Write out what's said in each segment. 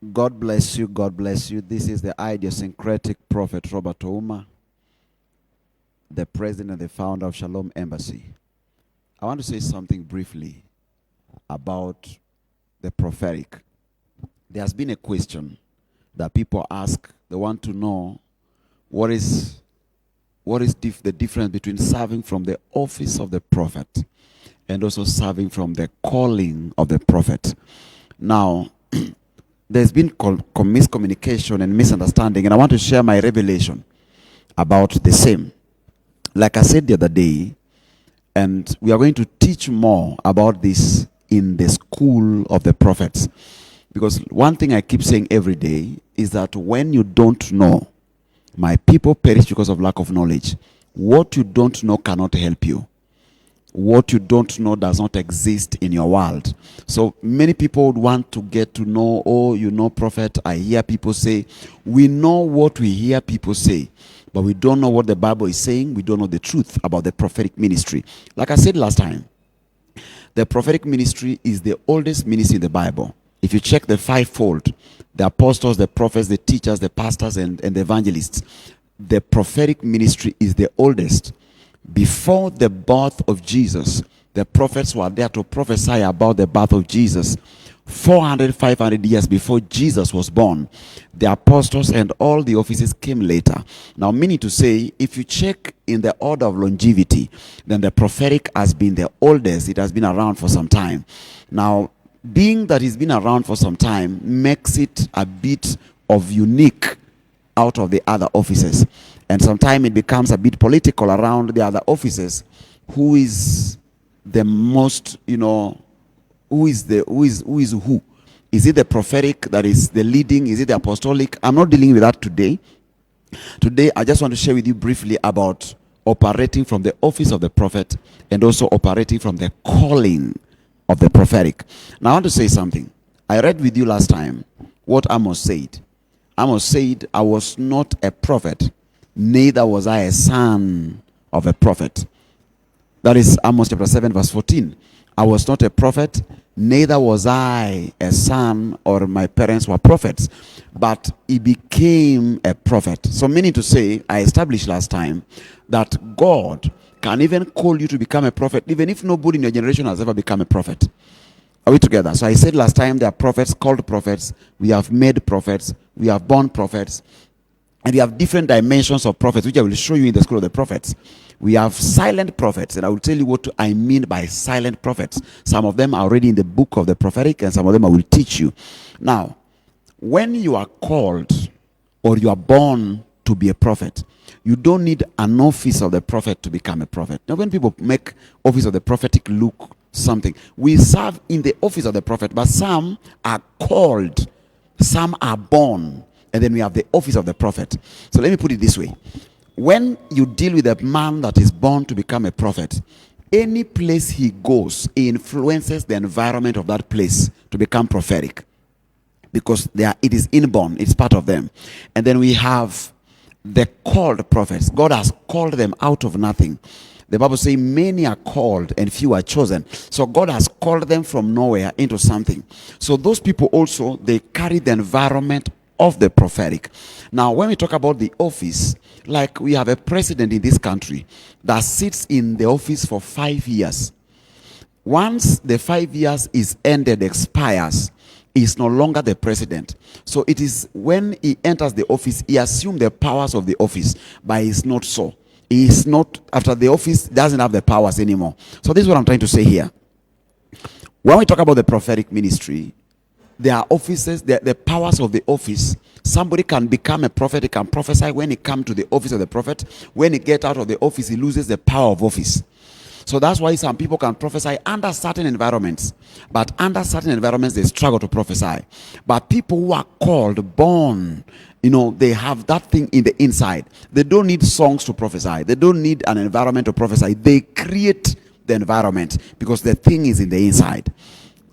God bless you. God bless you. This is the idiosyncratic prophet Robert Ouma, the president and the founder of Shalom Embassy. I want to say something briefly about the prophetic. There has been a question that people ask. They want to know what is the difference between serving from the office of the prophet and also serving from the calling of the prophet. Now, there's been miscommunication and misunderstanding, and I want to share my revelation about the same. Like I said the other day, and we are going to teach more about this in the school of the prophets. Because one thing I keep saying every day is that when you don't know, my people perish because of lack of knowledge. What you don't know cannot help you. What you don't know does not exist in your world. So many people would want to get to know, oh, you know, prophet, I hear people say. We know what we hear people say, but we don't know what the Bible is saying. We don't know the truth about the prophetic ministry. Like I said last time, the prophetic ministry is the oldest ministry in the Bible. If you check the fivefold, the apostles, the prophets, the teachers, the pastors, and the evangelists, the prophetic ministry is the oldest. Before the birth of Jesus, the prophets were there to prophesy about the birth of Jesus. 400, 500 years before Jesus was born, the apostles and all the offices came later. Now, meaning to say, if you check in the order of longevity, then the prophetic has been the oldest. It has been around for some time. Now, being that it's been around for some time makes it a bit of unique out of the other offices. And sometimes it becomes a bit political around the other offices. Who is the most, who is who? Is it the prophetic that is the leading? Is it the apostolic? I'm not dealing with that today. Today, I just want to share with you briefly about operating from the office of the prophet and also operating from the calling of the prophetic. Now, I want to say something. I read with you last time what Amos said. Amos said, I was not a prophet, neither was I a son of a prophet. That is Amos chapter 7 verse 14. I was not a prophet, neither was I a son, or my parents were prophets, but he became a prophet. So meaning to say, I established last time that God can even call you to become a prophet, even if nobody in your generation has ever become a prophet. Are we together? So I said last time there are prophets called prophets. We have made prophets. We have born prophets. And we have different dimensions of prophets, which I will show you in the school of the prophets. We have silent prophets, and I will tell you what I mean by silent prophets. Some of them are already in the book of the prophetic, and some of them I will teach you. Now, when you are called or you are born to be a prophet, you don't need an office of the prophet to become a prophet. Now, when people make office of the prophetic look something, we serve in the office of the prophet, but some are called, some are born, and then we have the office of the prophet. So let me put it this way. When you deal with a man that is born to become a prophet, any place he goes, he influences the environment of that place to become prophetic, because it is inborn, it's part of them. And then we have the called prophets. God has called them out of nothing. The Bible says many are called and few are chosen. So God has called them from nowhere into something. So those people also, they carry the environment of the prophetic. Now, when we talk about the office, like we have a president in this country that sits in the office for 5 years. Once the 5 years is ended, expires, he is no longer the president. So it is when he enters the office, he assumes the powers of the office, but it's not so. He is not, after the office, doesn't have the powers anymore. So this is what I'm trying to say here. When we talk about the prophetic ministry, there are offices, the powers of the office. Somebody can become a prophet, he can prophesy when he comes to the office of the prophet. When he gets out of the office, he loses the power of office. So that's why some people can prophesy under certain environments. But under certain environments, they struggle to prophesy. But people who are called, born, they have that thing in the inside. They don't need songs to prophesy. They don't need an environment to prophesy. They create the environment because the thing is in the inside.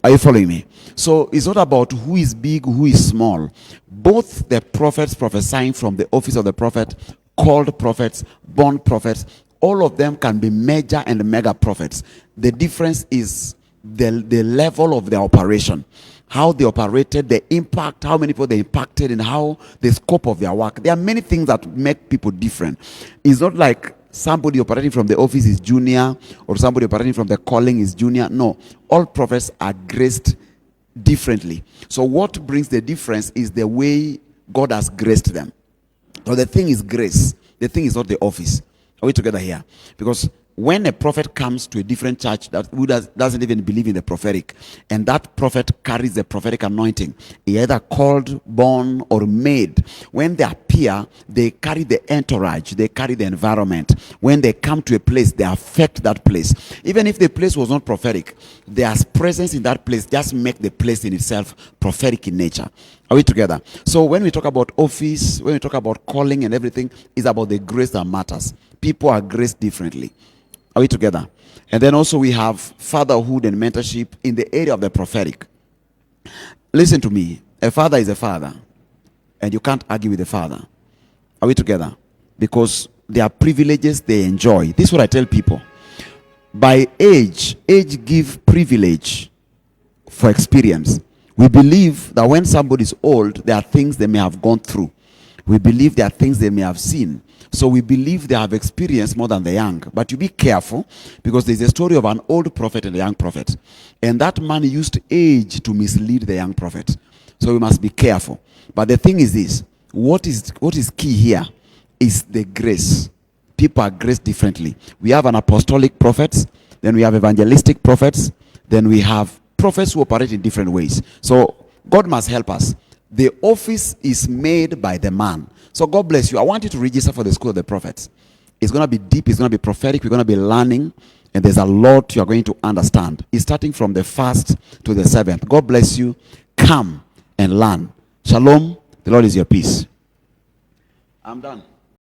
Are you following me? So it's not about who is big, who is small. Both the prophets prophesying from the office of the prophet, called prophets, born prophets, all of them can be major and mega prophets. The difference is the level of their operation. how they operated, the impact, how many people they impacted, and how the scope of their work. There are many things that make people different. It's not like somebody operating from the office is junior or somebody operating from the calling is junior. No, all prophets are graced differently. So what brings the difference is the way God has graced them. So the thing is grace. The thing is not the office. Are we together here? Because when a prophet comes to a different church who doesn't even believe in the prophetic, and that prophet carries the prophetic anointing, either called, born, or made, when they appear, they carry the entourage, they carry the environment. When they come to a place, they affect that place. Even if the place was not prophetic, their presence in that place just make the place in itself prophetic in nature. Are we together? So when we talk about office, when we talk about calling and everything, it's about the grace that matters. People are graced differently. Are we together? And then also we have fatherhood and mentorship in the area of the prophetic. Listen to me. A father is a father. And you can't argue with the father. Are we together? Because there are privileges they enjoy. This is what I tell people. By age gives privilege for experience. We believe that when somebody is old, there are things they may have gone through. We believe there are things they may have seen. So we believe they have experienced more than the young. But you be careful, because there's a story of an old prophet and a young prophet. And that man used age to mislead the young prophet. So we must be careful. But the thing is this, what is key here is the grace. People are graced differently. We have an apostolic prophets, then we have evangelistic prophets, then we have prophets who operate in different ways. So God must help us. The office is made by the man. So God bless you. I want you to register for the School of the Prophets. It's going to be deep. It's going to be prophetic. We're going to be learning. And there's a lot you are going to understand. It's starting from the 1st to the 7th. God bless you. Come and learn. Shalom. The Lord is your peace. I'm done.